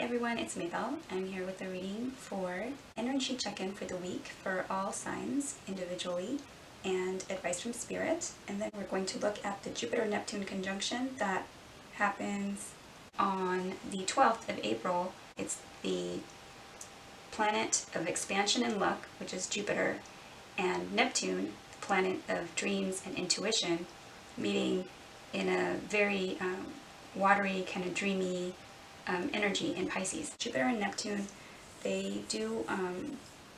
everyone, it's Maybell. I'm here with a reading for energy check-in for the week for all signs individually and advice from Spirit. And then we're going to look at the Jupiter-Neptune conjunction that happens on the 12th of April. It's the planet of expansion and luck, which is Jupiter, and Neptune, the planet of dreams and intuition, meeting in a very watery, kind of dreamy energy in Pisces. Jupiter and Neptune, they do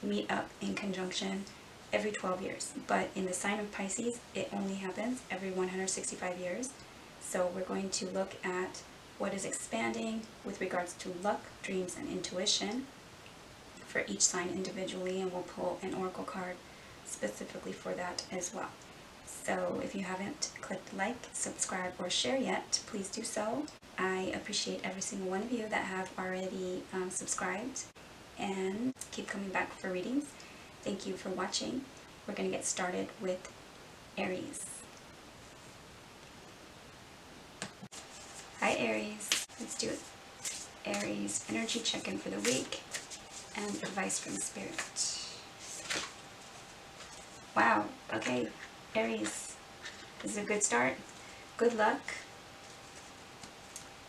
meet up in conjunction every 12 years, but in the sign of Pisces, it only happens every 165 years. So we're going to look at what is expanding with regards to luck, dreams, and intuition for each sign individually, and we'll pull an oracle card specifically for that as well. So if you haven't clicked like, subscribe, or share yet, please do so. I appreciate every single one of you that have already subscribed and keep coming back for readings. Thank you for watching. We're going to get started with Aries. Hi Aries, let's do it. Aries, energy check-in for the week and advice from Spirit. Wow, okay, Aries, this is a good start. Good luck.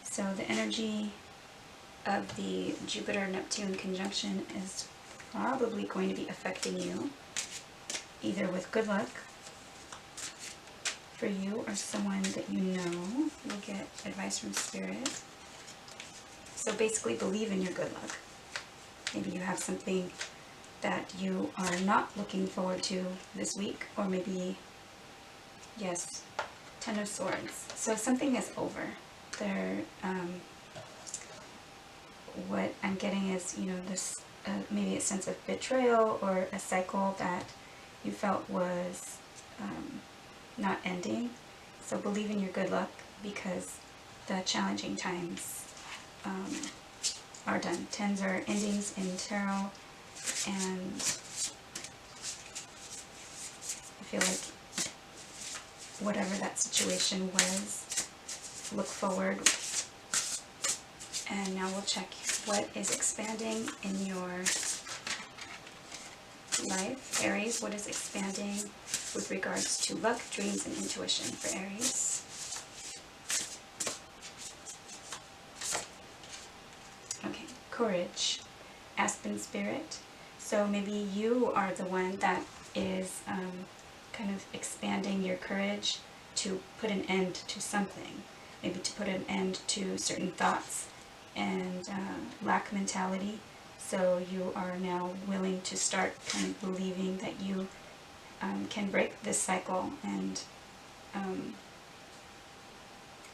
So the energy of the Jupiter-Neptune conjunction is probably going to be affecting you, either with good luck for you or someone that you know. You'll get advice from Spirit. So basically believe in your good luck. Maybe you have something that you are not looking forward to this week, or maybe, yes, Ten of Swords. So something is over. There, what I'm getting is, you know, this maybe a sense of betrayal or a cycle that you felt was not ending. So believe in your good luck, because the challenging times are done. Tens are endings in tarot, and I feel like whatever that situation was, look forward. And now we'll check what is expanding in your life. Aries, what is expanding with regards to luck, dreams, and intuition for Aries? Okay, courage, Aspen Spirit. So maybe you are the one that is kind of expanding your courage to put an end to something. Maybe to put an end to certain thoughts and lack mentality. So you are now willing to start kind of believing that you can break this cycle, and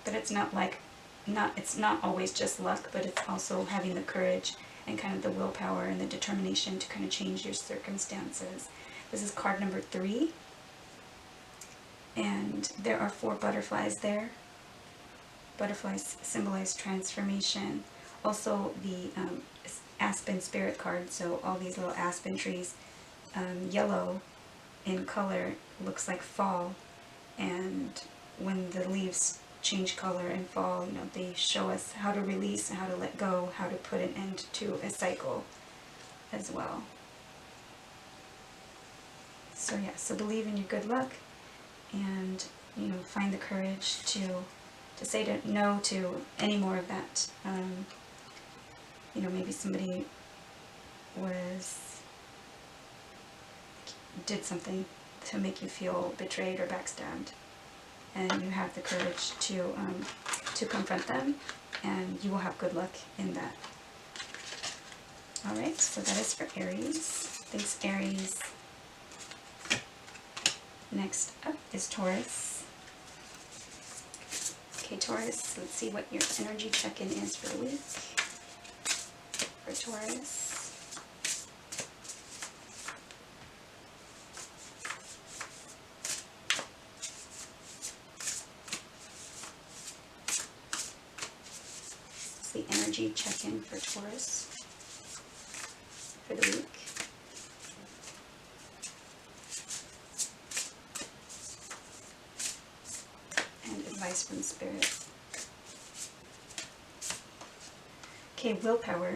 but it's not like it's not always just luck, but it's also having the courage and kind of the willpower and the determination to kind of change your circumstances. This is card number 3, and there are 4 butterflies there. Butterflies symbolize transformation. Also the Aspen Spirit card, so all these little aspen trees, yellow in color, looks like fall, and when the leaves change color and fall, you know, they show us how to release, how to let go, how to put an end to a cycle as well. So yeah, so believe in your good luck, and, you know, find the courage to say no to any more of that. You know, maybe somebody did something to make you feel betrayed or backstabbed, and you have the courage to confront them, and you will have good luck in that. Alright, so that is for Aries. Thanks, Aries. Next up is Taurus. Okay, Taurus, let's see what your energy check-in is for the week. For Taurus. It's the energy check-in for Taurus for the week. And advice from Spirit. Okay, willpower.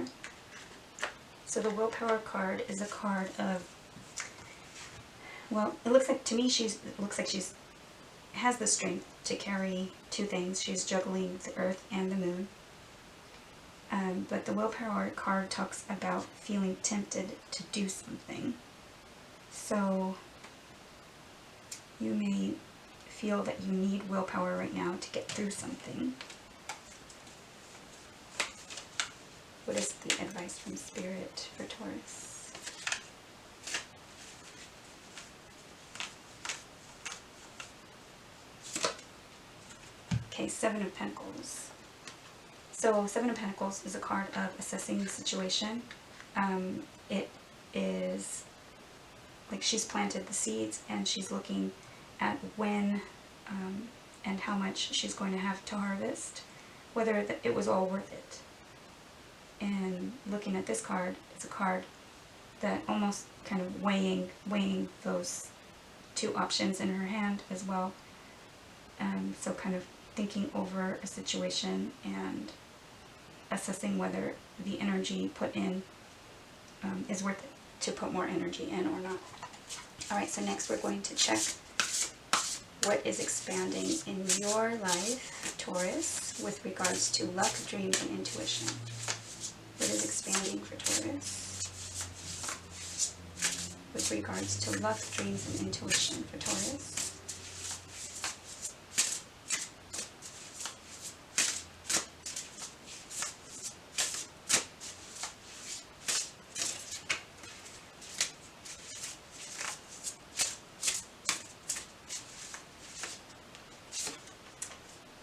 So the willpower card is a card of, well, it looks like to me she's has the strength to carry two things. She's juggling the earth and the moon. But the willpower card talks about feeling tempted to do something. So you may feel that you need willpower right now to get through something. What is the advice from Spirit for Taurus? Okay, Seven of Pentacles. So Seven of Pentacles is a card of assessing the situation. It is like she's planted the seeds and she's looking at when and how much she's going to have to harvest, whether it was all worth it. And looking at this card, it's a card that almost kind of weighing those two options in her hand as well. So kind of thinking over a situation and assessing whether the energy put in is worth it to put more energy in or not. Alright, so next we're going to check what is expanding in your life, Taurus, with regards to luck, dreams, and intuition. What is expanding for Taurus with regards to luck, dreams, and intuition for Taurus?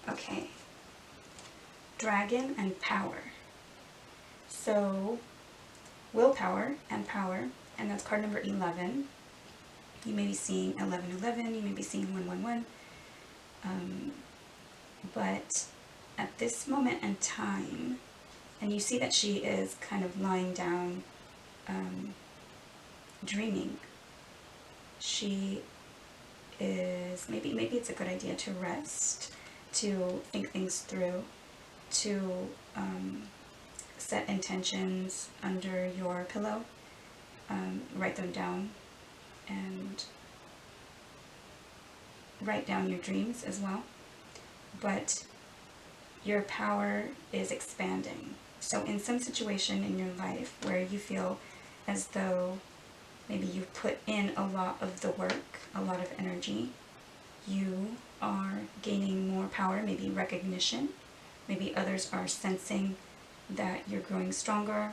Okay, Dragon and Power. So, willpower and power, and that's card number 11. You may be seeing 1111, you may be seeing 111. But at this moment in time, and you see that she is kind of lying down, dreaming. She is, maybe it's a good idea to rest, to think things through, to set intentions under your pillow, write them down, and write down your dreams as well. But your power is expanding. So in some situation in your life where you feel as though maybe you've put in a lot of the work, a lot of energy, you are gaining more power, maybe recognition, maybe others are sensing that you're growing stronger,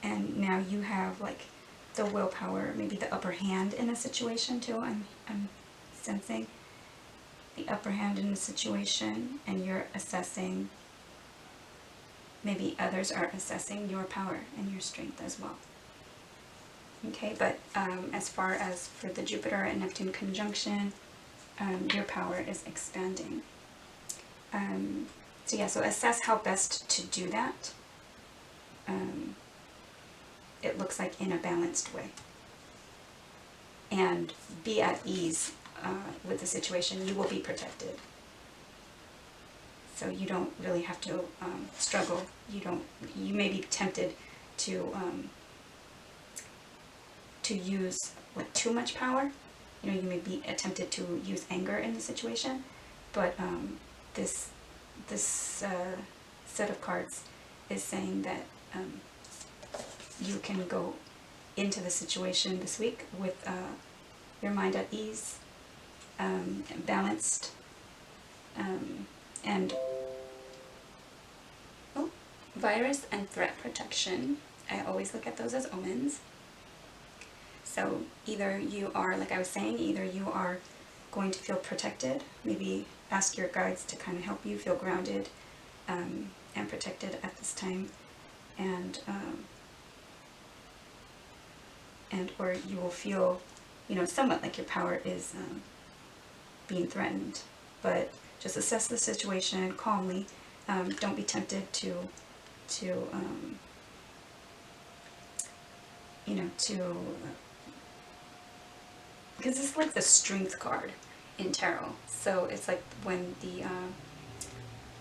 and now you have like the willpower, maybe the upper hand in a situation too. I'm sensing the upper hand in the situation, and you're assessing, maybe others are assessing your power and your strength as well. Okay, but as far as for the Jupiter and Neptune conjunction, your power is expanding. So yeah, so assess how best to do that. It looks like in a balanced way. And be at ease with the situation. You will be protected. So you don't really have to struggle. You may be tempted to use like too much power. You know, you may be tempted to use anger in the situation, but this set of cards is saying that you can go into the situation this week with your mind at ease, balanced, and virus and threat protection. I always look at those as omens. So either you are, like I was saying, either you are going to feel protected, maybe ask your guides to kind of help you feel grounded and protected at this time, and or you will feel, you know, somewhat like your power is being threatened. But just assess the situation calmly. Don't be tempted to because it's like the strength card in tarot. So it's like when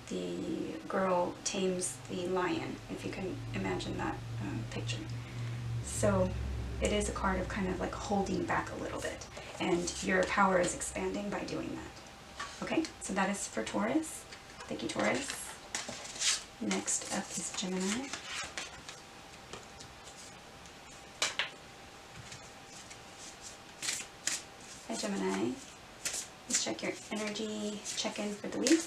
the girl tames the lion, if you can imagine that picture. So it is a card of kind of like holding back a little bit, and your power is expanding by doing that. Okay, so that is for Taurus. Thank you, Taurus. Next up is Gemini. Hi, Gemini. Let's check your energy check-in for the week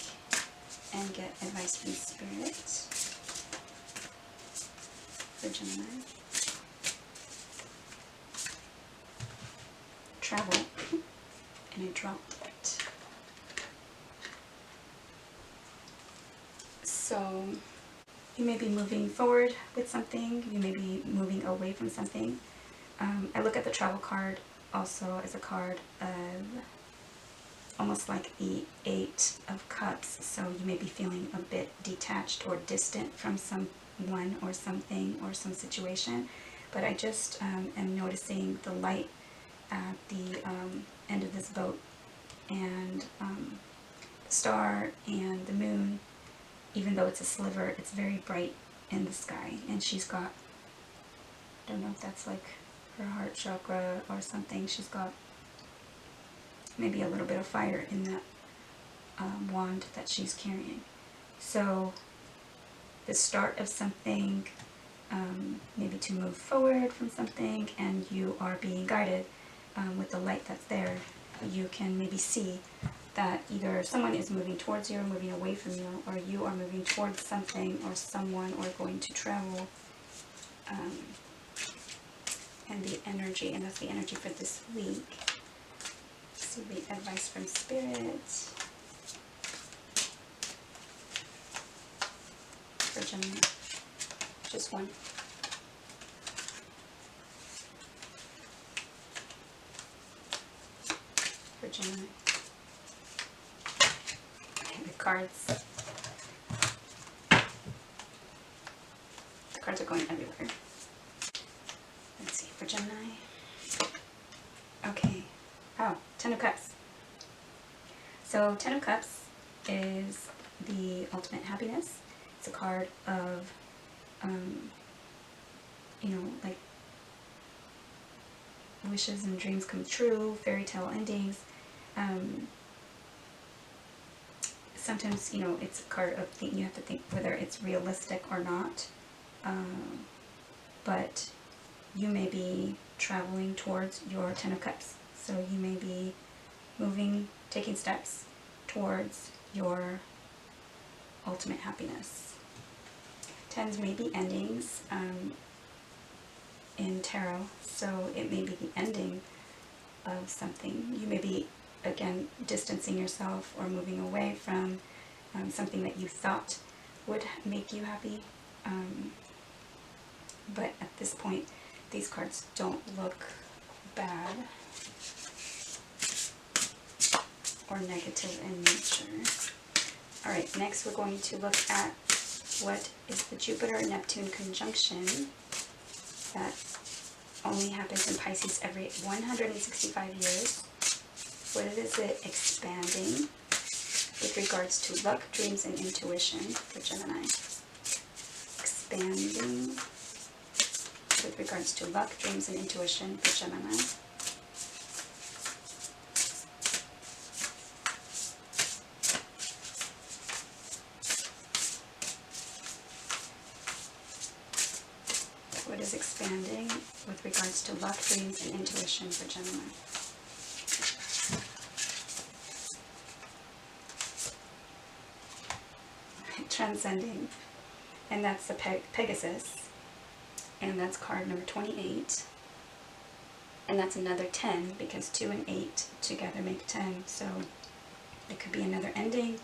and get advice from Spirit for Gemini. Travel, and I dropped it. So you may be moving forward with something, you may be moving away from something. I look at the travel card also as a card of almost like the Eight of Cups, so you may be feeling a bit detached or distant from someone or something or some situation, but I just am noticing the light at the end of this boat, and the star and the moon, even though it's a sliver, it's very bright in the sky, and she's got, I don't know if that's like her heart chakra or something, she's got maybe a little bit of fire in that wand that she's carrying. So the start of something, maybe to move forward from something, and you are being guided with the light that's there. You can maybe see that either someone is moving towards you or moving away from you, or you are moving towards something or someone, or going to travel. And the energy, and that's the energy for this week. So the advice from Spirit for Gemini. Just one. For Gemini. Okay, the cards. The cards are going everywhere. Let's see, for Gemini. Okay. Oh, Ten of Cups. So Ten of Cups is the ultimate happiness. It's a card of, you know, like wishes and dreams come true, fairy tale endings. Sometimes, you know, it's a card of you have to think whether it's realistic or not. But you may be traveling towards your Ten of Cups. So you may be moving, taking steps towards your ultimate happiness. Tens may be endings in tarot, so it may be the ending of something. You may be, again, distancing yourself or moving away from something that you thought would make you happy. But at this point, these cards don't look bad or negative in nature. Alright, next we're going to look at what is the Jupiter-Neptune conjunction that only happens in Pisces every 165 years. What is it expanding with regards to luck, dreams, and intuition for Gemini? Expanding with regards to luck, dreams, and intuition for Gemini. What is expanding with regards to luck, dreams, and intuition for Gemini? Transcending, and that's the Pegasus, and that's card number 28, and that's another 10 because 2 and 8 together make 10. So it could be another ending,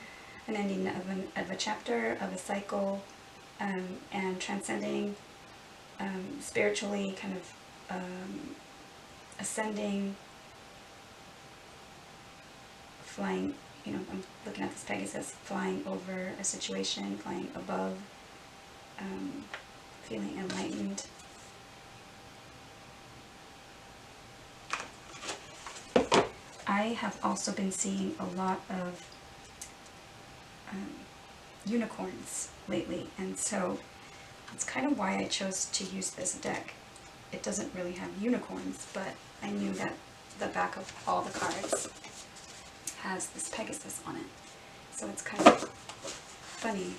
an ending of a chapter, of a cycle, and transcending, spiritually, kind of ascending, flying. You know, I'm looking at this Pegasus flying over a situation, flying above, feeling enlightened. I have also been seeing a lot of unicorns lately, and so that's kind of why I chose to use this deck. It doesn't really have unicorns, but I knew that the back of all the cards has this Pegasus on it, so it's kind of funny.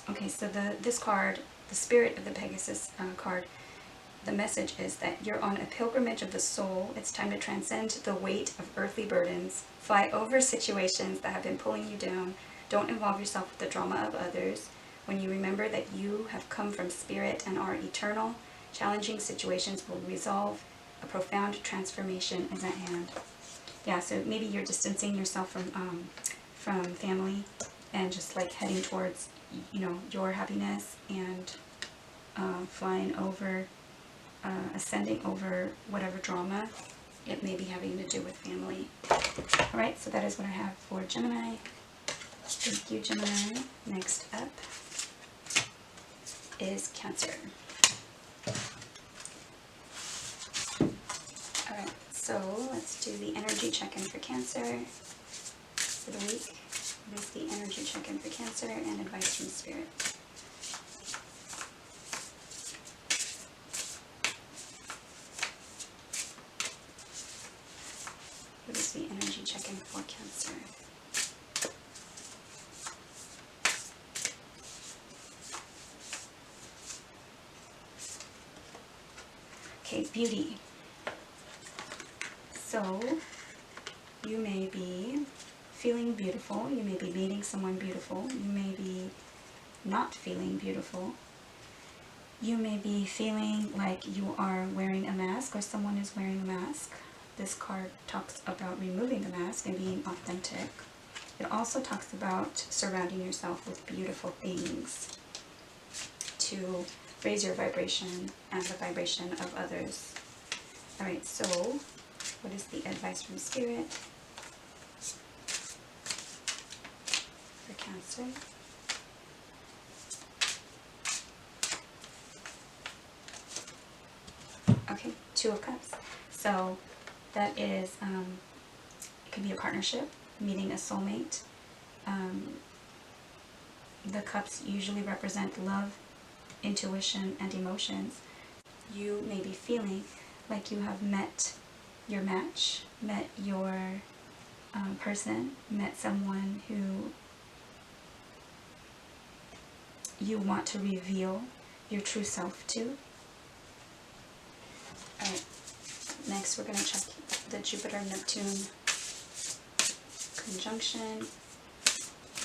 Okay, so this card, the Spirit of the Pegasus card, the message is that you're on a pilgrimage of the soul. It's time to transcend the weight of earthly burdens, fly over situations that have been pulling you down. Don't involve yourself with the drama of others. When you remember that you have come from spirit and are eternal, challenging situations will resolve. A profound transformation is at hand. Yeah, so maybe you're distancing yourself from family and just like heading towards, you know, your happiness, and flying over, ascending over whatever drama it may be having to do with family. All right, so that is what I have for Gemini. Thank you, Gemini. Next up is Cancer. All right, so let's do the energy check-in for Cancer for the week. What is the energy check-in for Cancer and advice from Spirit? What is the energy check-in for Cancer? Okay, beauty. So, you may be feeling beautiful, you may be meeting someone beautiful, you may be not feeling beautiful, you may be feeling like you are wearing a mask or someone is wearing a mask. This card talks about removing the mask and being authentic. It also talks about surrounding yourself with beautiful things to raise your vibration and the vibration of others. Alright, so what is the advice from Spirit for Cancer? Okay, Two of Cups. So that is, it could be a partnership, meeting a soulmate. The cups usually represent love, intuition, and emotions. You may be feeling like you have met your match, met your person, met someone who you want to reveal your true self to. Alright, next we're going to check the Jupiter-Neptune conjunction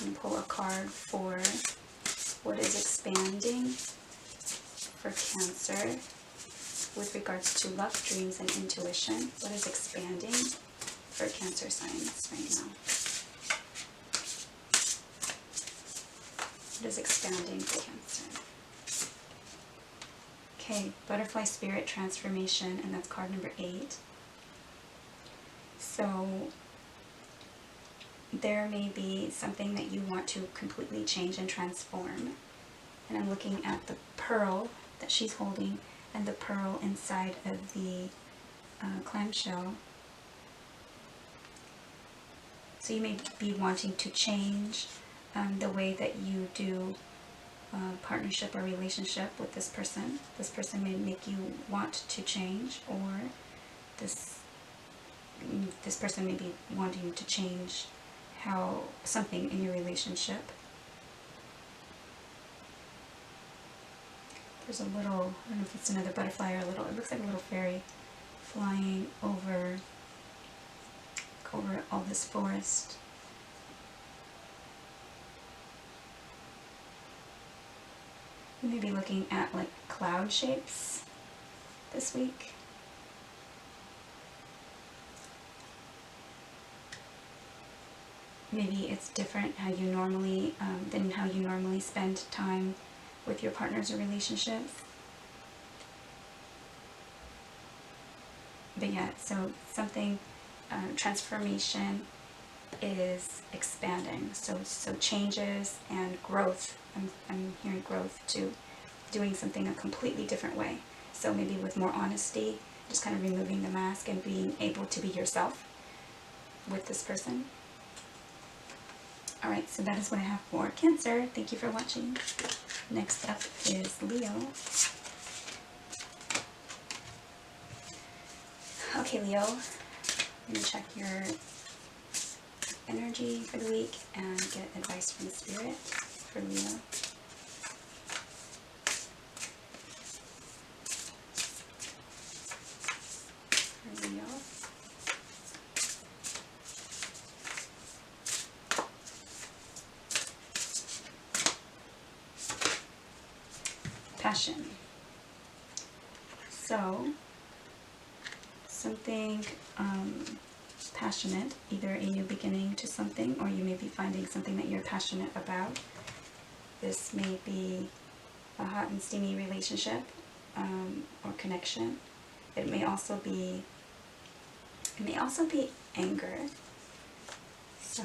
and pull a card for what is expanding for Cancer with regards to luck, dreams, and intuition. What is expanding for Cancer signs right now? What is expanding for Cancer? Okay, Butterfly Spirit Transformation, and that's card number 8. So there may be something that you want to completely change and transform. And I'm looking at the pearl that she's holding and the pearl inside of the clamshell. So you may be wanting to change the way that you do partnership or relationship with this person. This person may make you want to change, or this person may be wanting to change how something in your relationship. There's a little, I don't know if it's another butterfly or a little, it looks like a little fairy flying over all this forest. You may be looking at like cloud shapes this week. Maybe it's different how you normally than how you normally spend time with your partners or relationships. But yeah, so something, transformation is expanding. So changes and growth. I'm hearing growth too. Doing something a completely different way. So maybe with more honesty, just kind of removing the mask and being able to be yourself with this person. Alright, so that is what I have for Cancer. Thank you for watching. Next up is Leo. Okay, Leo, I'm going to check your energy for the week and get advice from the Spirit for Leo. For Leo. Passion. So, something passionate, either a new beginning to something, or you may be finding something that you're passionate about. This may be a hot and steamy relationship or connection. It may also be anger. So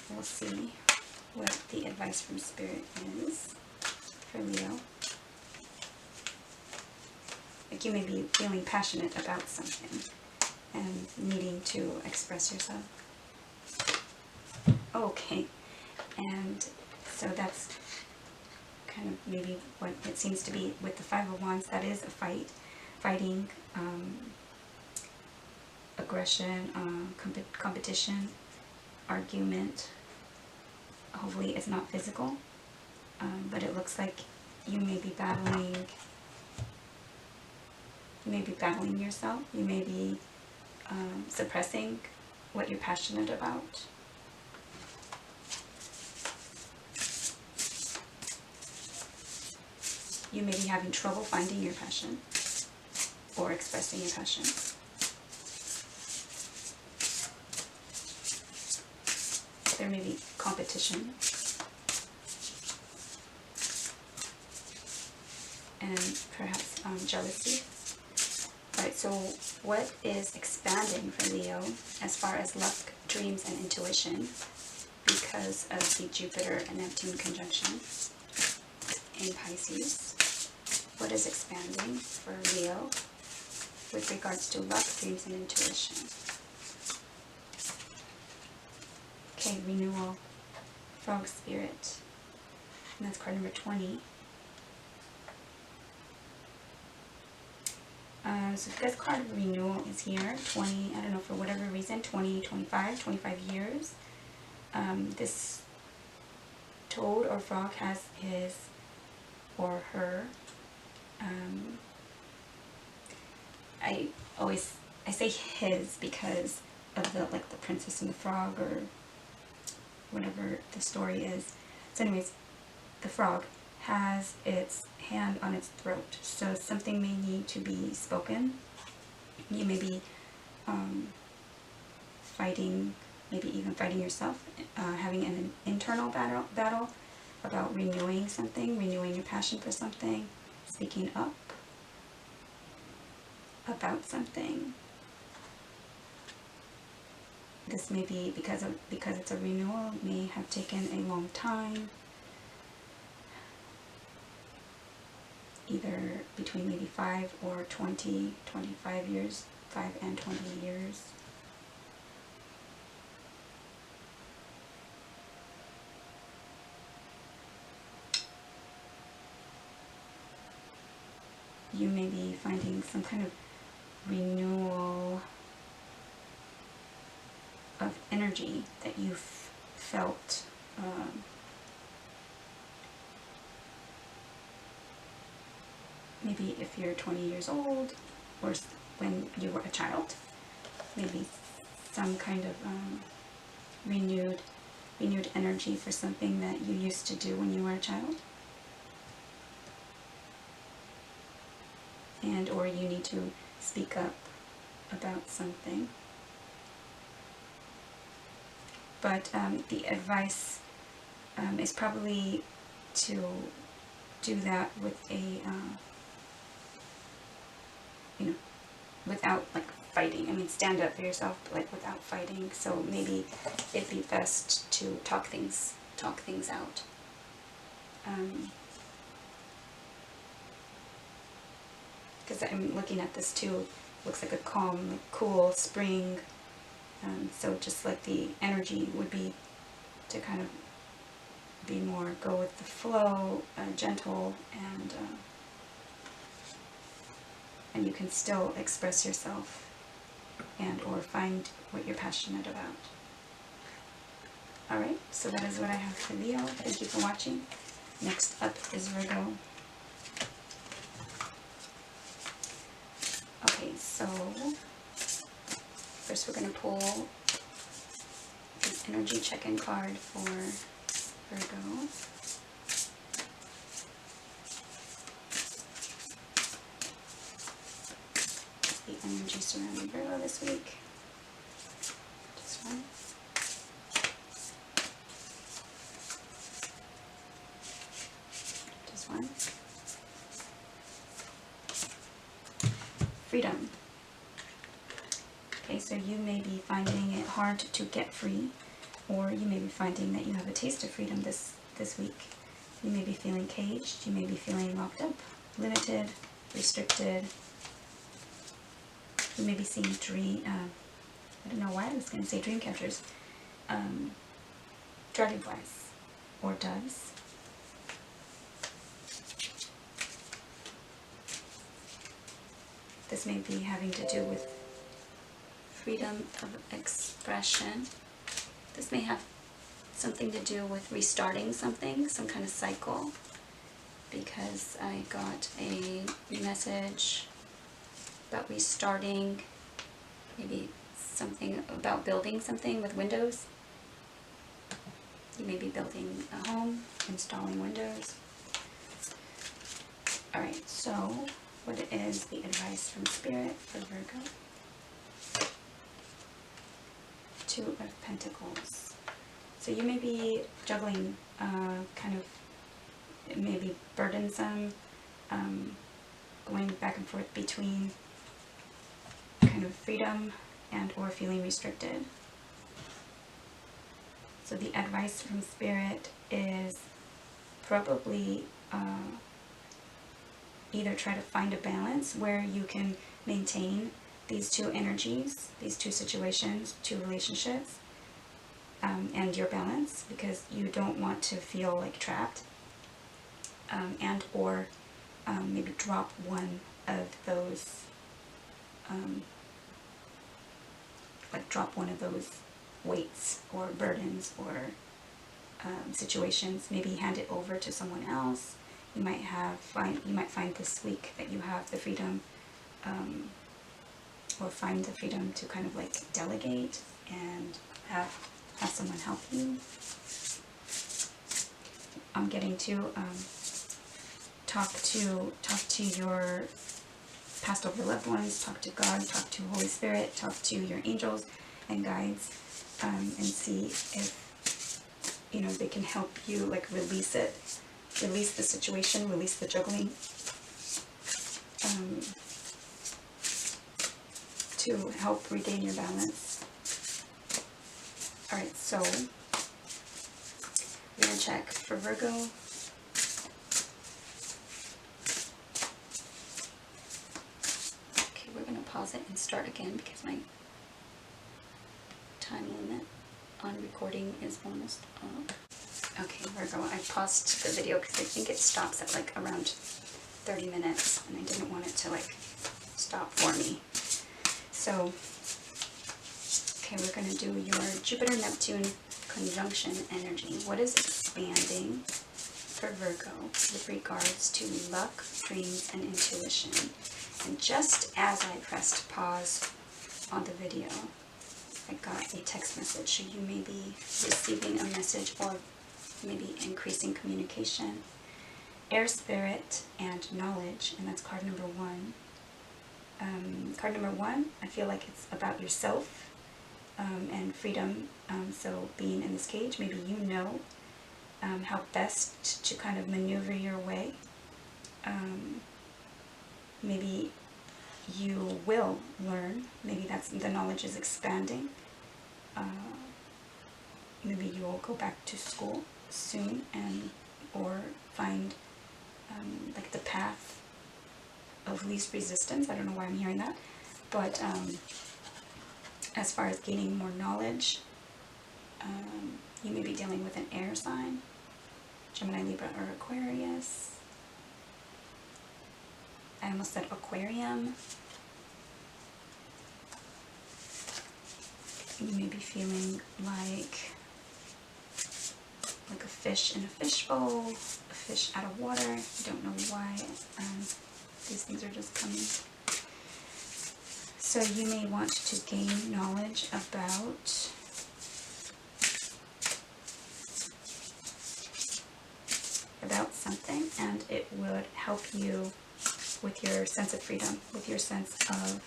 we'll see what the advice from Spirit is for Leo. Like you may be feeling passionate about something and needing to express yourself. Okay, and so that's kind of maybe what it seems to be with the Five of Wands. That is a fighting, aggression, competition, argument. Hopefully it's not physical, but it looks like you may be battling. You may be battling yourself. You may be suppressing what you're passionate about. You may be having trouble finding your passion or expressing your passion. There may be competition and perhaps jealousy. Alright, so what is expanding for Leo as far as luck, dreams, and intuition because of the Jupiter and Neptune conjunction in Pisces? What is expanding for Leo with regards to luck, dreams, and intuition? Okay, renewal, frog spirit, and that's card number 20. So this card of renewal is here, 20, I don't know, for whatever reason, 20, 25 years. This toad or frog has his or her, I say his because of the Princess and the Frog or whatever the story is. So anyways, the frog has its hand on its throat, so something may need to be spoken. You may be fighting, maybe even fighting yourself, having an internal battle about renewing something, renewing your passion for something, speaking up about something. This may be because it's a renewal, may have taken a long time. Either between maybe 5 or 20, 25 years, 5 and 20 years. You may be finding some kind of renewal of energy that you've felt maybe if you're 20 years old, or when you were a child, maybe some kind of renewed energy for something that you used to do when you were a child, and or you need to speak up about something. But the advice is probably to do that with a without fighting. I mean, stand up for yourself, but without fighting. So maybe it'd be best to talk things out. Because I'm looking at this too, looks like a calm, cool spring. So just the energy would be to kind of be more go with the flow, gentle, and you can still express yourself and or find what you're passionate about. Alright, so that is what I have for Leo. Thank you for watching. Next up is Virgo. Okay, so first we're going to pull this energy check-in card for Virgo. The energy surrounding Virgo this week. Just one. Just one. Freedom. Okay, so you may be finding it hard to get free, or you may be finding that you have a taste of freedom this week. You may be feeling caged, you may be feeling locked up, limited, restricted. You may be seeing I don't know why I was going to say dream catchers, dragonflies or doves. This may be having to do with freedom of expression. This may have something to do with restarting something, some kind of cycle, because I got a message about restarting, maybe something about building something with windows. You may be building a home, installing windows. Alright, so what is the advice from Spirit for Virgo? Two of Pentacles. So you may be juggling kind of, it may be burdensome, going back and forth between kind of freedom and or feeling restricted. So the advice from Spirit is probably either try to find a balance where you can maintain these two energies, these two situations, two relationships, and your balance, because you don't want to feel like trapped, and or maybe drop one of those, weights or burdens or situations. Maybe hand it over to someone else. You might find this week that you have the freedom, or find the freedom to kind of like delegate and have someone help you. I'm getting to talk to your past over loved ones, talk to God, talk to Holy Spirit, talk to your angels and guides, and see if they can help you like release the situation, release the juggling, to help regain your balance. Alright, so we're going to check for Virgo. Okay, we're going to pause it and start again because my time limit on recording is almost up. Okay, Virgo, I paused the video because I think it stops at like around 30 minutes and I didn't want it to like stop for me. So, okay, we're going to do your Jupiter-Neptune conjunction energy. What is expanding for Virgo with regards to luck, dreams, and intuition? And just as I pressed pause on the video, I got a text message. So you may be receiving a message or maybe increasing communication. Air, spirit, and knowledge, and that's card number 1. Card number 1, I feel like it's about yourself and freedom. So being in this cage, maybe you know how best to kind of maneuver your way. Maybe you will learn. Maybe that's the knowledge is expanding. Maybe you will go back to school soon or find like the path of least resistance. I don't know why I'm hearing that, but as far as gaining more knowledge, you may be dealing with an air sign. Gemini, Libra, or Aquarius. I almost said aquarium. You may be feeling like a fish in a fishbowl, a fish out of water. I don't know why these things are just coming. So you may want to gain knowledge about something, and it would help you with your sense of freedom, with your sense of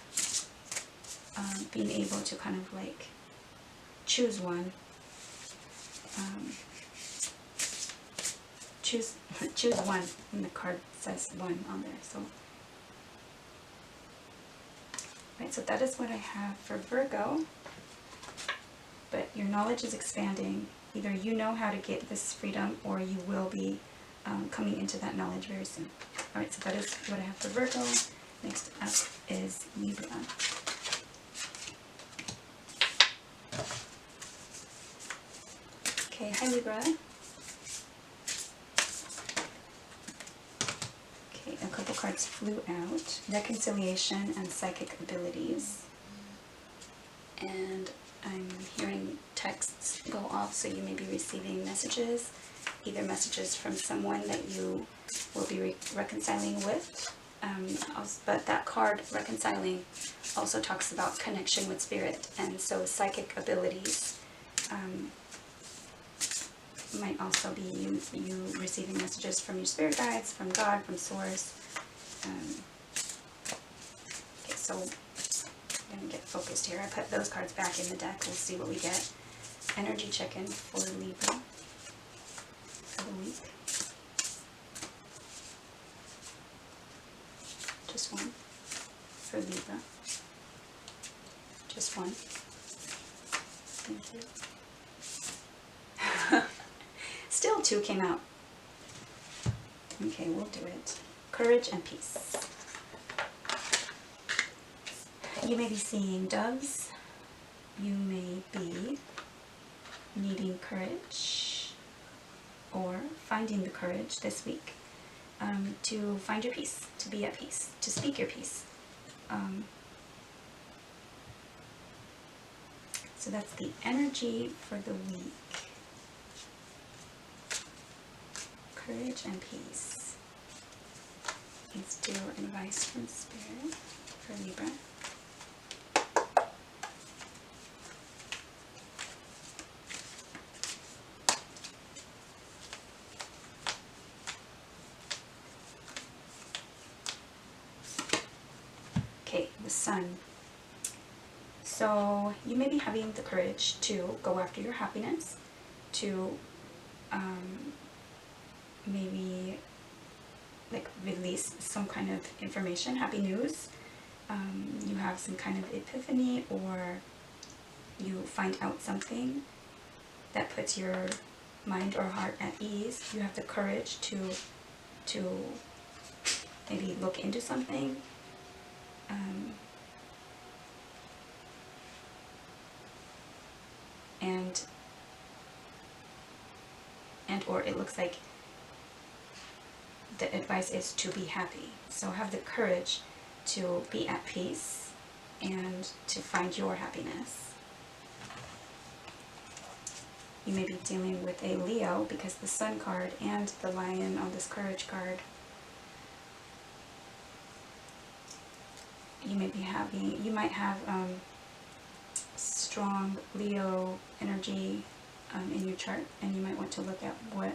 being able to kind of like choose one. Choose one, and the card says one on there. So, right, so that is what I have for Virgo. But your knowledge is expanding. Either you know how to get this freedom, or you will be coming into that knowledge very soon. All right, so that is what I have for Virgo. Next up is Libra. Okay, hi Libra. Okay, a couple cards flew out. Reconciliation and psychic abilities. And I'm hearing texts go off, so you may be receiving messages, either messages from someone that you will be reconciling with. But that card, reconciling, also talks about connection with spirit, and so psychic abilities might also be you receiving messages from your spirit guides, from God, from Source. Okay, so I'm going to get focused here. I put those cards back in the deck. We'll see what we get. Energy check-in for Libra for the week. Just one for Libra. Just one. Thank you. Still two came out. Okay, we'll do it. Courage and peace. You may be seeing doves. You may be needing courage or finding the courage this week to find your peace, to be at peace, to speak your peace. So that's the energy for the week. Courage and peace. Let's do advice from Spirit for Libra. Okay, the Sun. So you may be having the courage to go after your happiness, to maybe like release some kind of information, happy news. You have some kind of epiphany, or you find out something that puts your mind or heart at ease. You have the courage to maybe look into something. And or it looks like the advice is to be happy. So have the courage to be at peace and to find your happiness. You may be dealing with a Leo because the Sun card and the Lion on this Courage card. You might have strong Leo energy in your chart, and you might want to look at what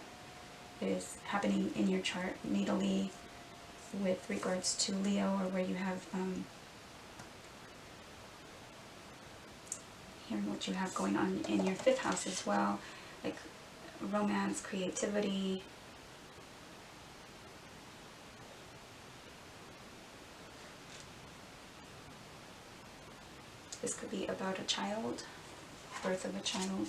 is happening in your chart natally with regards to Leo, or where you have hearing what you have going on in your 5th house as well, like romance, creativity. This could be about a child, birth of a child.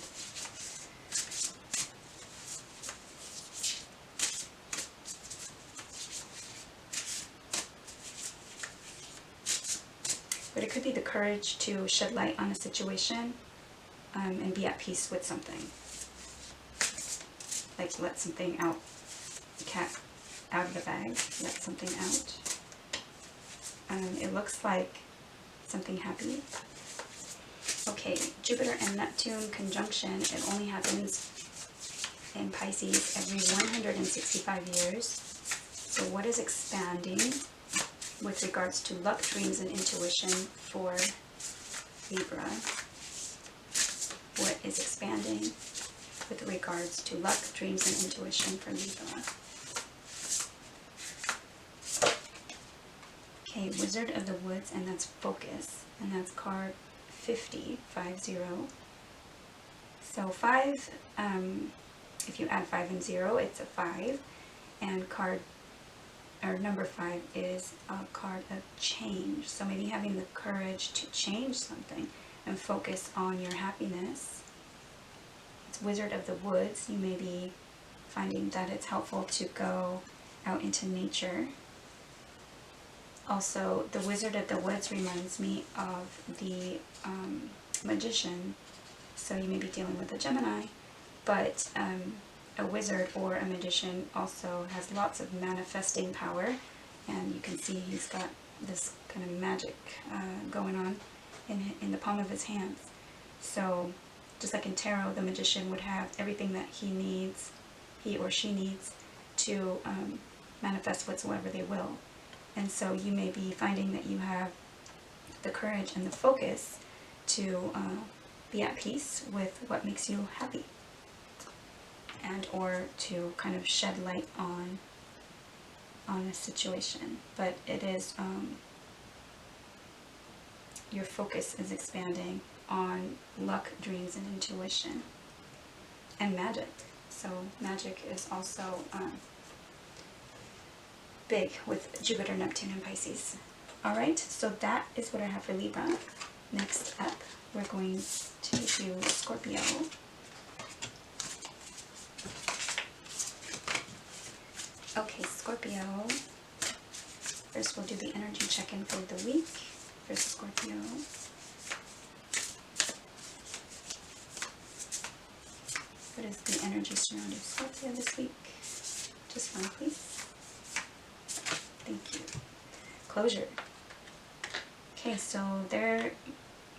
But it could be the courage to shed light on a situation and be at peace with something. Like let something out the bag, let something out. It looks like something happy. Okay, Jupiter and Neptune conjunction, it only happens in Pisces every 165 years. So what is expanding with regards to luck, dreams, and intuition for Libra? What is expanding with regards to luck, dreams, and intuition for Libra? Okay, Wizard of the Woods, and that's focus, and that's card 50, 50. So 5, if you add 5 and 0, it's a 5, and number 5 is a card of change. So maybe having the courage to change something and focus on your happiness. It's Wizard of the Woods. You may be finding that it's helpful to go out into nature. Also, the Wizard of the Woods reminds me of the Magician. So you may be dealing with a Gemini, but a wizard or a magician also has lots of manifesting power, and you can see he's got this kind of magic going on in the palm of his hands. So just like in tarot, the magician would have everything that he or she needs to manifest whatsoever they will. And so you may be finding that you have the courage and the focus to be at peace with what makes you happy, and or to kind of shed light on a situation. But it is your focus is expanding on luck, dreams, and intuition, and magic. So magic is also big with Jupiter, Neptune, and Pisces. Alright, so that is what I have for Libra. Next up, we're going to do Scorpio. Okay, Scorpio. First, we'll do the energy check-in for the week for Scorpio. What is the energy surrounding Scorpio this week? Just one, please. Thank you. Closure. Okay, so there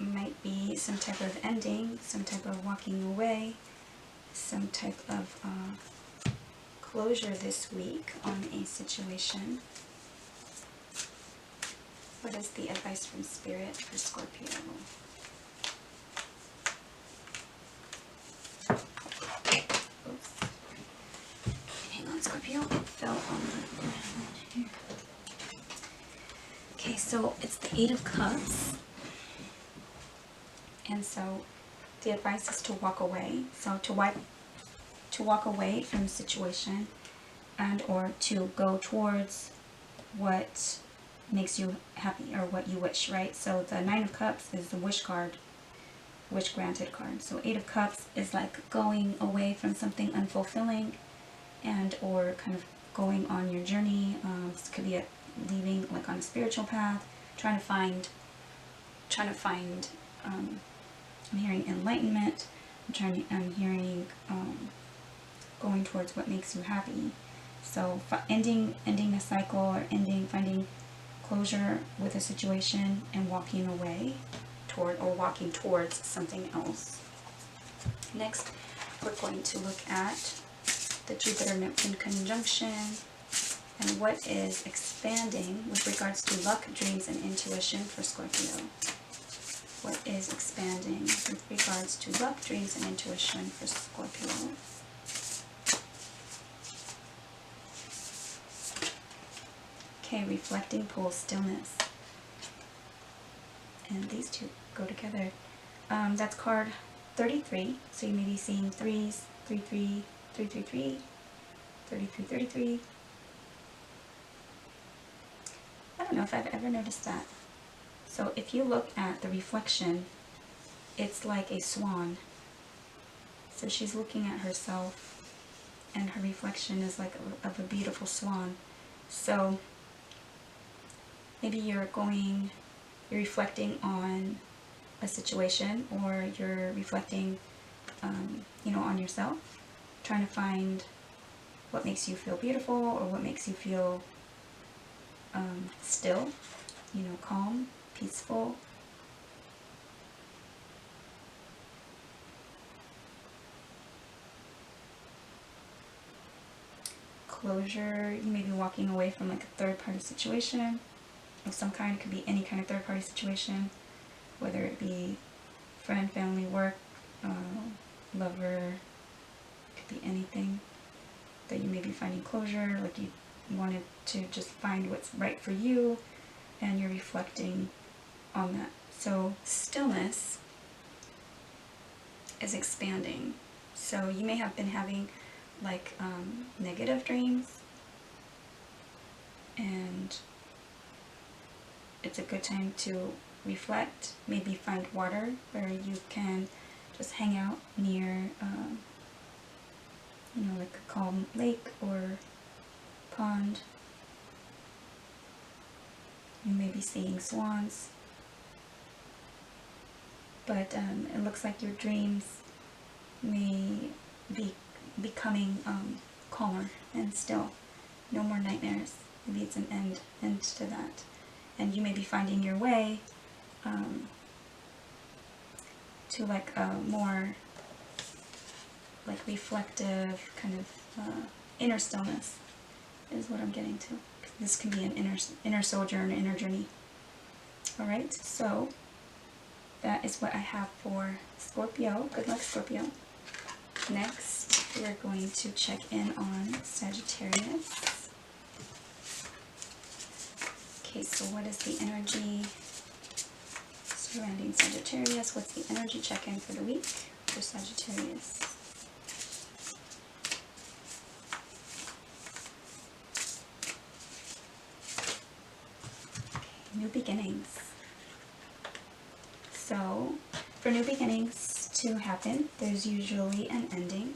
might be some type of ending, some type of walking away, some type of closure this week on a situation. What is the advice from Spirit for Scorpio? Oops. Hang on, Scorpio. It fell on the ground here. Okay, so it's the 8 of Cups. And so the advice is to walk away. So to walk away from the situation, and or to go towards what makes you happy or what you wish, right? So the 9 of Cups is the wish card, wish granted card. So 8 of Cups is like going away from something unfulfilling, and or kind of going on your journey. This could be leaving like on a spiritual path, trying to find I'm hearing enlightenment. I'm hearing going towards what makes you happy. So ending a cycle, or finding closure with a situation and walking away walking towards something else. Next, we're going to look at the Jupiter-Neptune conjunction and what is expanding with regards to luck, dreams, and intuition for Scorpio. What is expanding with regards to luck, dreams, and intuition for Scorpio? Okay, reflecting, pull, stillness. And these two go together. That's card 33. So you may be seeing 3s, 3, 3, 3, 3, 3, 33, 33. I don't know if I've ever noticed that. So if you look at the reflection, it's like a swan. So she's looking at herself, and her reflection is like of a beautiful swan. So maybe you're reflecting on a situation, or you're reflecting, on yourself, trying to find what makes you feel beautiful, or what makes you feel still, you know, calm, peaceful. Closure. You may be walking away from like a third-party situation of some kind. It could be any kind of third-party situation, whether it be friend, family, work, lover. It could be anything that you may be finding closure, like you wanted to just find what's right for you, and you're reflecting on that. So stillness is expanding. So you may have been having like negative dreams, and it's a good time to reflect. Maybe find water where you can just hang out near you know, like a calm lake or pond. You may be seeing swans, but it looks like your dreams may be becoming calmer and still. No more nightmares. Maybe it's an end to that. And you may be finding your way to like a more like reflective kind of inner stillness is what I'm getting to. This can be an inner sojourn, inner journey. Alright, so that is what I have for Scorpio. Good luck, Scorpio. Next, we're going to check in on Sagittarius. Okay, so what is the energy surrounding Sagittarius? What's the energy check-in for the week for Sagittarius? Okay, new beginnings. So, for new beginnings to happen, there's usually an ending.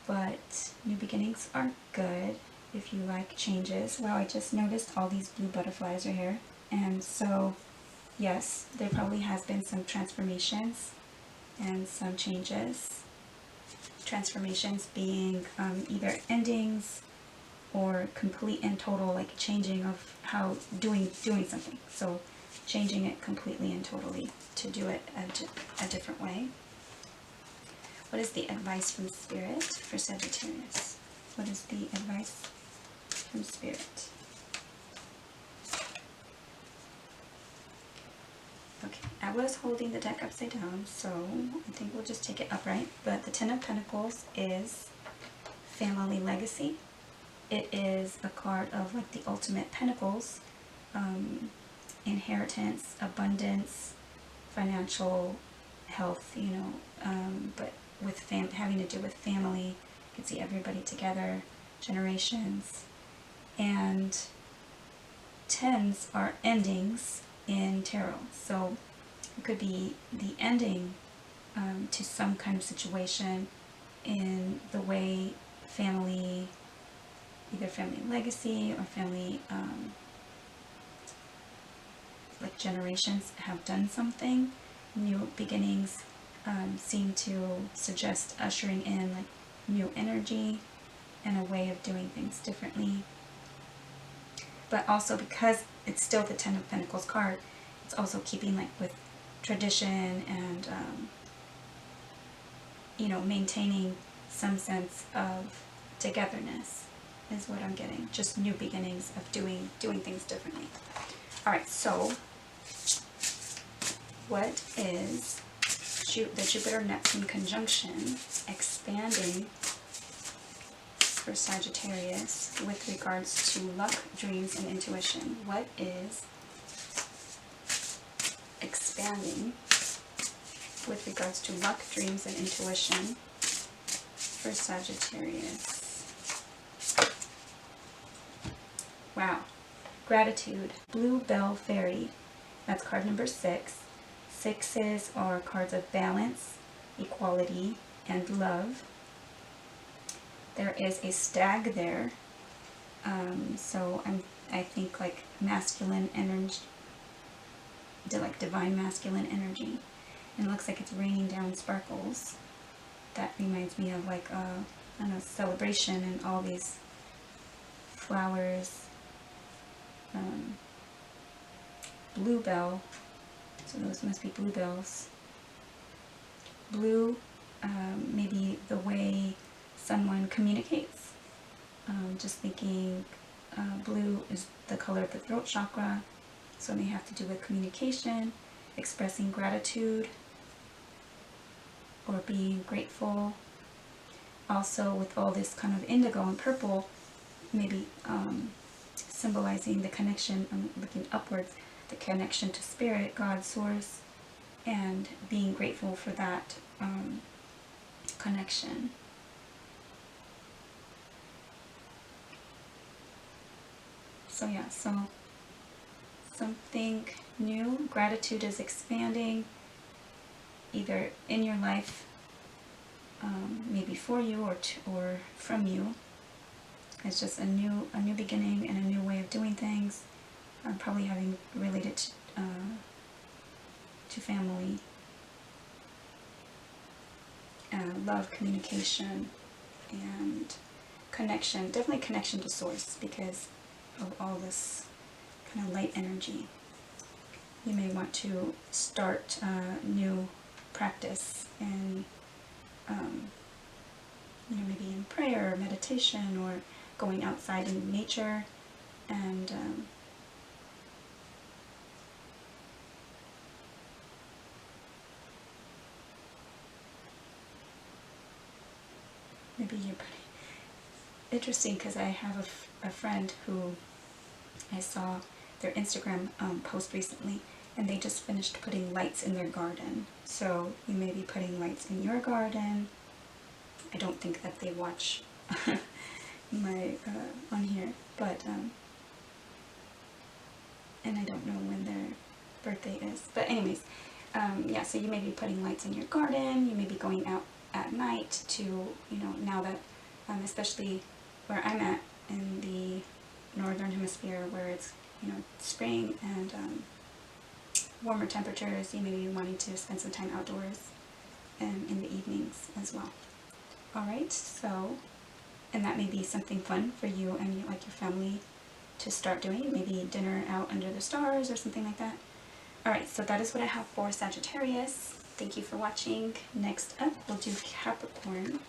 But new beginnings are good if you like changes. Wow, I just noticed all these blue butterflies are here. And so, yes, there probably has been some transformations and some changes. Transformations being either endings or complete and total, like changing of how doing something. So changing it completely and totally to do it a different way. What is the advice from Spirit for Sagittarius? What is the advice from Spirit? Okay, I was holding the deck upside down, so I think we'll just take it upright. But the Ten of Pentacles is family legacy. It is a card of like the ultimate pentacles, inheritance, abundance, financial health, you know, but with having to do with family. You can see everybody together, generations. And tens are endings in tarot. So it could be the ending to some kind of situation in the way family, either family legacy or family like generations have done something. New beginnings seem to suggest ushering in like new energy and a way of doing things differently. But also because it's still the Ten of Pentacles card, it's also keeping like with tradition and you know, maintaining some sense of togetherness is what I'm getting. Just new beginnings of doing things differently. Alright, so what is the Jupiter-Neptune conjunction expanding for Sagittarius with regards to luck, dreams, and intuition? What is expanding with regards to luck, dreams, and intuition for Sagittarius? Wow. Gratitude. Blue Bell Fairy. That's card number 6. Sixes are cards of balance, equality, and love. There is a stag there. So I think like masculine energy, like divine masculine energy. And it looks like it's raining down sparkles. that reminds me of like I don't know, celebration and all these flowers. Bluebell, so those must be bluebells. Blue, maybe the way someone communicates. Just thinking blue is the color of the throat chakra, so it may have to do with communication, expressing gratitude, or being grateful. Also with all this kind of indigo and purple, maybe symbolizing the connection, I'm looking upwards, the connection to spirit, God, source, and being grateful for that connection. So yeah, so something new. Gratitude is expanding, either in your life, maybe for you or from you. It's just a new beginning and a new way of doing things. Probably having related to family, love, communication, and connection. Definitely connection to source because of all this kind of light energy. You may want to start new practice in, maybe in prayer or meditation, or going outside in nature, and maybe you're pretty interesting, because I have a friend who I saw their Instagram post recently, and they just finished putting lights in their garden. So you may be putting lights in your garden. I don't think that they watch my on here, but and I don't know when their birthday is. But anyways, yeah, so you may be putting lights in your garden. You may be going out at night to, now that, especially where I'm at in the northern hemisphere, where it's, spring and warmer temperatures, you may be wanting to spend some time outdoors and in the evenings as well. Alright, so, and that may be something fun for you and your family to start doing, maybe dinner out under the stars or something like that. Alright, so that is what I have for Sagittarius. Thank you for watching. Next up, we'll do Capricorn.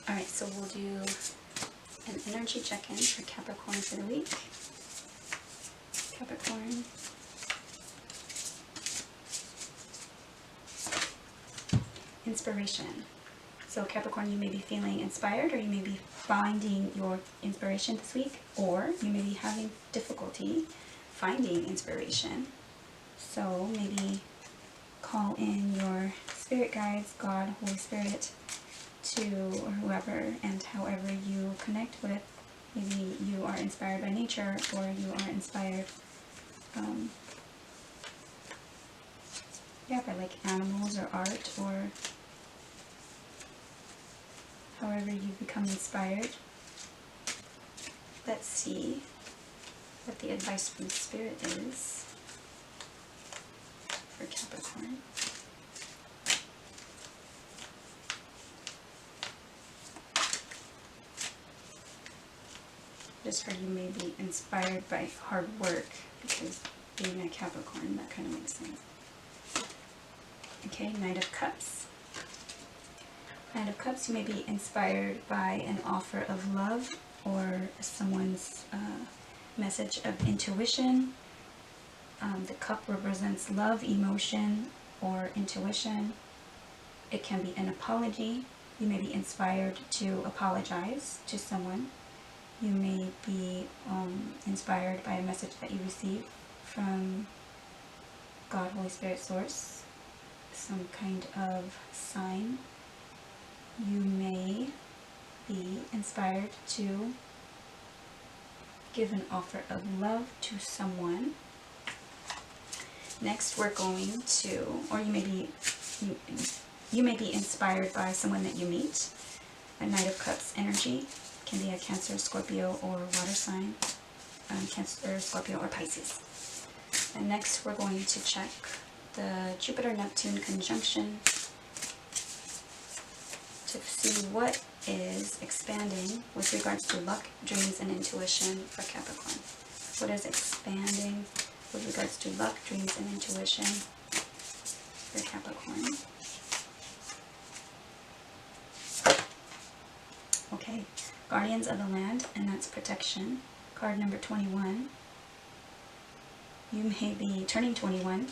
Alright, so we'll do an energy check-in for Capricorn for the week. Capricorn. Inspiration. So Capricorn, you may be feeling inspired, or you may be finding your inspiration this week, or you may be having difficulty finding inspiration. So maybe call in your spirit guides, God, Holy Spirit, or whoever and however you connect with. Maybe you are inspired by nature, or you are inspired by like animals or art, or however you become inspired. Let's see what the advice from Spirit is for Capricorn. Just heard you may be inspired by hard work, because being a Capricorn, that kind of makes sense. Okay, Knight of Cups. Knight of Cups, you may be inspired by an offer of love, or someone's message of intuition. The cup represents love, emotion, or intuition. It can be an apology. You may be inspired to apologize to someone. You may be inspired by a message that you receive from God, Holy Spirit, Source, some kind of sign. You may be inspired to give an offer of love to someone. Next, we're going to, or you may be inspired by someone that you meet. A Knight of Cups energy. Can be a Cancer, Scorpio, or water sign. Cancer, Scorpio, or Pisces. And next we're going to check the Jupiter-Neptune conjunction to see what is expanding with regards to luck, dreams, and intuition for Capricorn. What is expanding with regards to luck, dreams, and intuition for Capricorn? Okay, Guardians of the Land, and that's protection. Card number 21. You may be turning 21.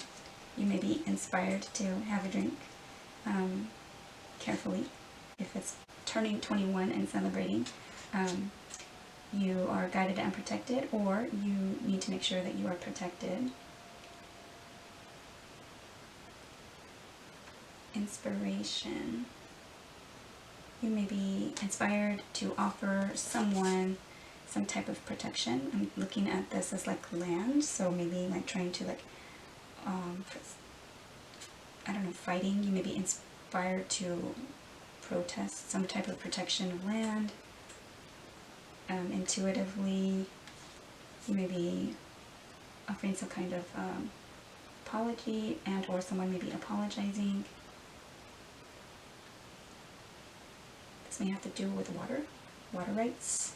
You may be inspired to have a drink. Carefully. If it's turning 21 and celebrating, you are guided and protected, or you need to make sure that you are protected. Inspiration. You may be inspired to offer someone some type of protection. I'm looking at this as like land, so maybe like trying to like, I don't know, fighting. You may be inspired to protest some type of protection of land. Intuitively, you may be offering some kind of apology, and or someone may be apologizing. This may have to do with water rights.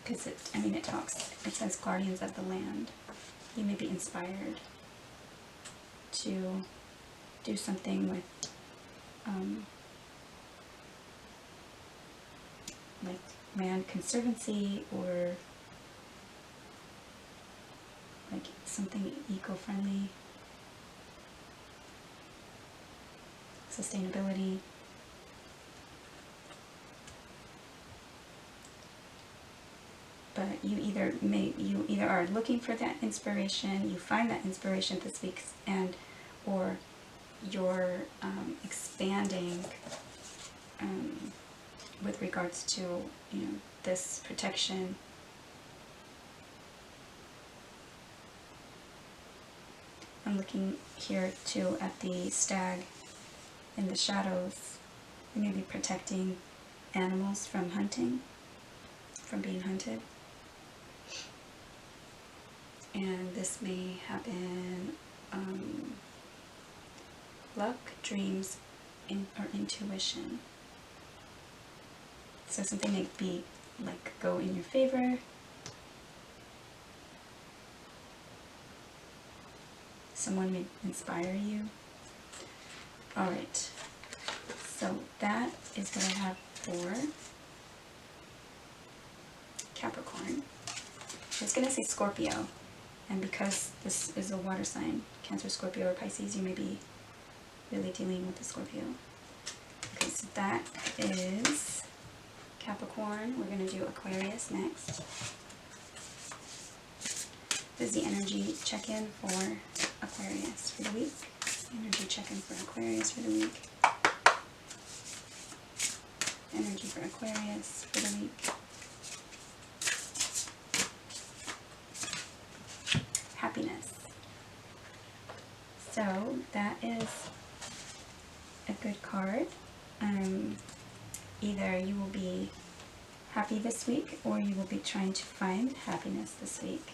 Because it says Guardians of the Land. You may be inspired to do something with like land conservancy, or like something eco-friendly, sustainability. But you either are looking for that inspiration, you find that inspiration this week, and or you're expanding with regards to, you know, this protection. I'm looking here too at the stag in the shadows. You may be protecting animals from hunting, from being hunted. And this may happen luck, dreams, or intuition. So something may be like go in your favor. Someone may inspire you. Alright, so that is what I have for Capricorn. I was going to say Scorpio, and because this is a water sign, Cancer, Scorpio, or Pisces, you may be really dealing with the Scorpio. Okay, so that is Capricorn. We're going to do Aquarius next. This is the energy check-in for Aquarius for the week. Energy check-in for Aquarius for the week. Energy for Aquarius for the week. Happiness. So that is a good card. Either you will be happy this week, or you will be trying to find happiness this week.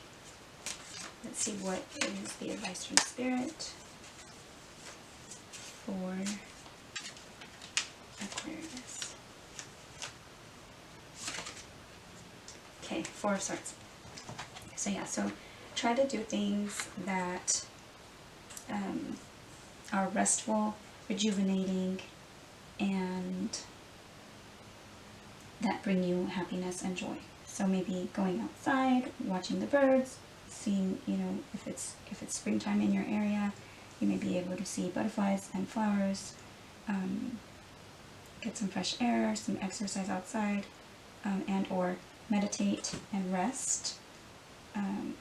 Let's see what is the advice from Spirit for Aquarius. Okay, Four of Swords. So yeah, so try to do things that are restful, rejuvenating, and that bring you happiness and joy. So maybe going outside, watching the birds, seeing, you know, if it's springtime in your area, you may be able to see butterflies and flowers, get some fresh air, some exercise outside, and or meditate and rest. Kind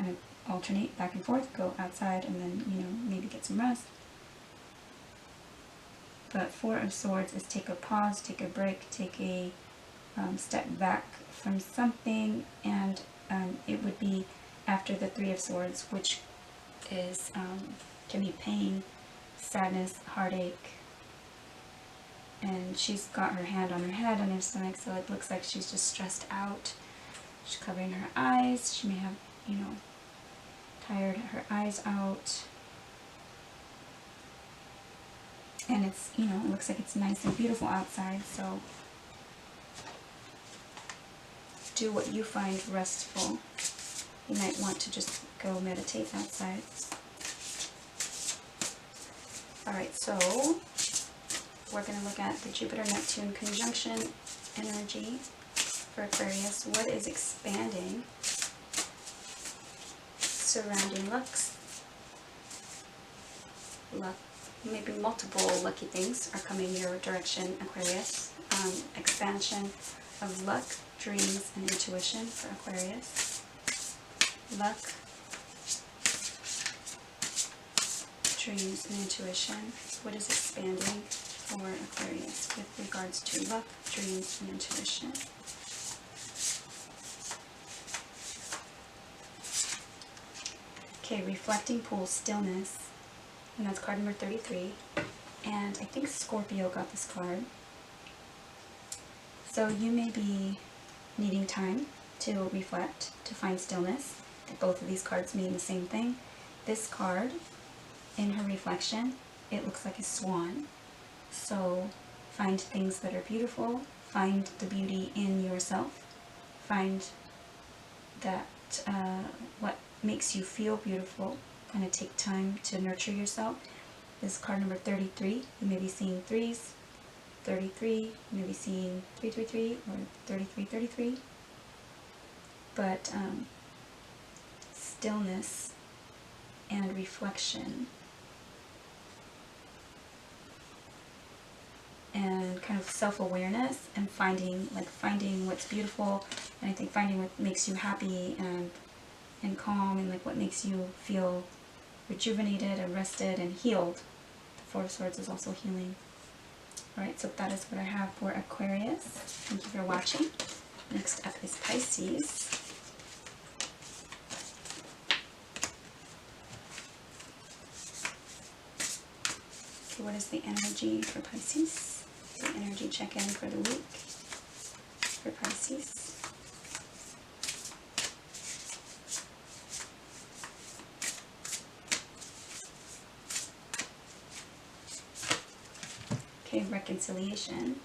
of alternate back and forth, go outside and then, you know, maybe get some rest. But Four of Swords is take a pause, take a break, take a step back from something, and it would be after the Three of Swords, which is can be pain, sadness, heartache, And she's got her hand on her head on her stomach, so it looks like she's just stressed out. She's covering her eyes. She may have, you know, tired her eyes out. And it's, you know, it looks like it's nice and beautiful outside, so do what you find restful. You might want to just go meditate outside. Alright, so we're going to look at the Jupiter-Neptune conjunction energy for Aquarius. What is expanding surrounding luck? Maybe multiple lucky things are coming your direction, Aquarius. Expansion of luck, dreams, and intuition for Aquarius. Luck, dreams, and intuition. What is expanding for Aquarius with regards to luck, dreams, and intuition? Okay, reflecting pool, stillness. And that's card number 33. And I think Scorpio got this card. So you may be needing time to reflect, to find stillness. Both of these cards mean the same thing. This card, in her reflection, it looks like a swan. So find things that are beautiful. Find the beauty in yourself. Find that what makes you feel beautiful. Kind of take time to nurture yourself. This is card number 33. You may be seeing threes. 33. You may be seeing 333 or 3333. But stillness and reflection and kind of self-awareness and finding what's beautiful, and I think finding what makes you happy and calm, and like what makes you feel rejuvenated and rested and healed. The Four of Swords is also healing. Alright, so that is what I have for Aquarius. Thank you for watching. Next up is Pisces. Okay, what is the energy for Pisces? The energy check-in for the week for Pisces. Okay, reconciliation.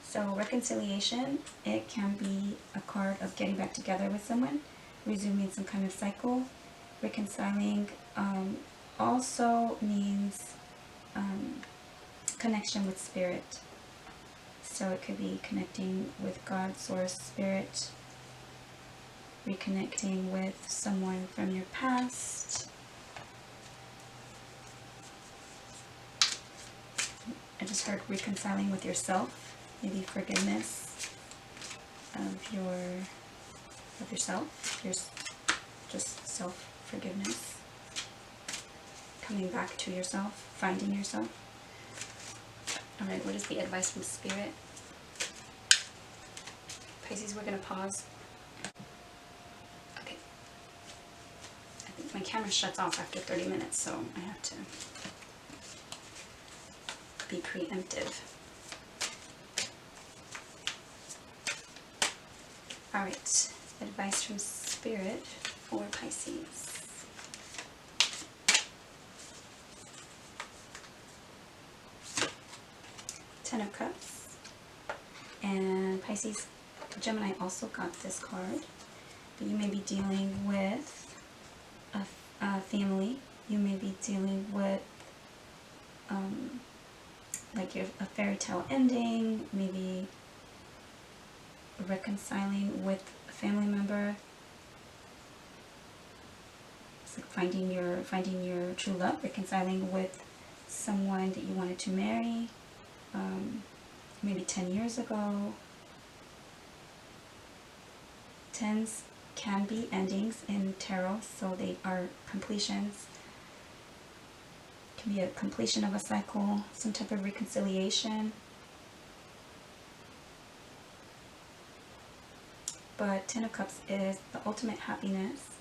So reconciliation, it can be a card of getting back together with someone, resuming some kind of cycle. Reconciling also means connection with spirit. So it could be connecting with God, source, spirit, reconnecting with someone from your past. I just heard reconciling with yourself, maybe forgiveness of yourself, just self-forgiveness, coming back to yourself, finding yourself. Alright, what is the advice from Spirit? Pisces, we're going to pause. Okay. I think my camera shuts off after 30 minutes, so I have to be preemptive. Alright, advice from Spirit for Pisces. Ten of Cups. And Pisces, Gemini also got this card. But you may be dealing with a family. You may be dealing with like a fairy tale ending, maybe reconciling with a family member. It's like finding your true love, reconciling with someone that you wanted to marry, maybe 10 years ago. Tens can be endings in tarot, so they are completions. Can be a completion of a cycle, some type of reconciliation. But Ten of Cups is the ultimate happiness.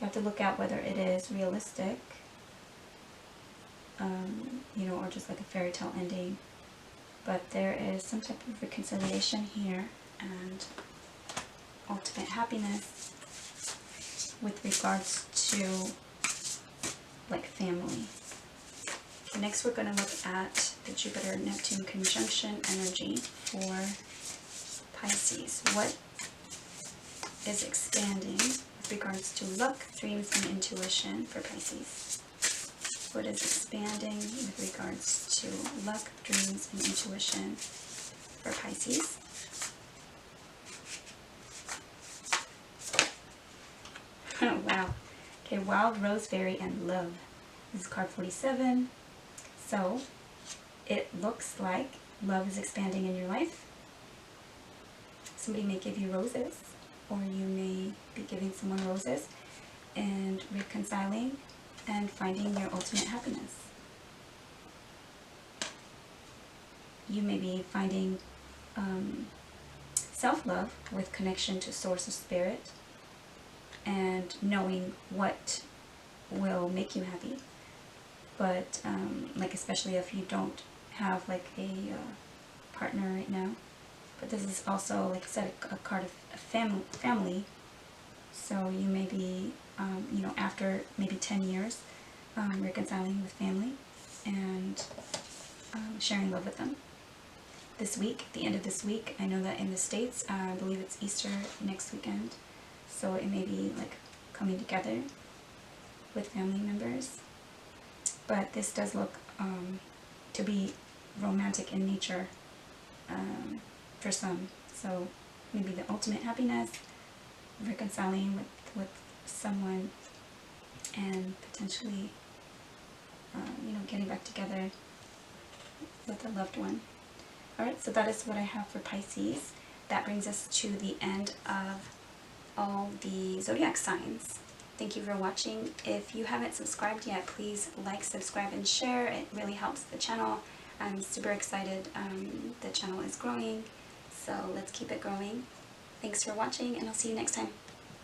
You have to look at whether it is realistic, you know, or just like a fairy tale ending. but there is some type of reconciliation here and ultimate happiness with regards to like family. Okay, next we're going to look at the Jupiter-Neptune conjunction energy for Pisces. What is expanding with regards to luck, dreams, and intuition for Pisces? What is expanding with regards to luck, dreams, and intuition for Pisces? Oh, wow. Okay, Wild Roseberry and Love. This is card 47. So, it looks like love is expanding in your life. Somebody may give you roses, or you may be giving someone roses and reconciling and finding your ultimate happiness. You may be finding self-love with connection to source of spirit and knowing what will make you happy. But like especially if you don't have like a partner right now. But this is also, like I said, a card of family. So you may be, you know, after maybe 10 years, reconciling with family and sharing love with them. This week, at the end of this week, I know that in the States, I believe it's Easter next weekend. So it may be like coming together with family members. But this does look to be romantic in nature for some. So maybe the ultimate happiness, reconciling with someone, and potentially, you know, getting back together with a loved one. Alright, so that is what I have for Pisces. That brings us to the end of all the zodiac signs. Thank you for watching. If you haven't subscribed yet, please like, subscribe, and share. It really helps the channel. I'm super excited. The channel is growing, so let's keep it growing. Thanks for watching, and I'll see you next time.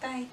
Bye!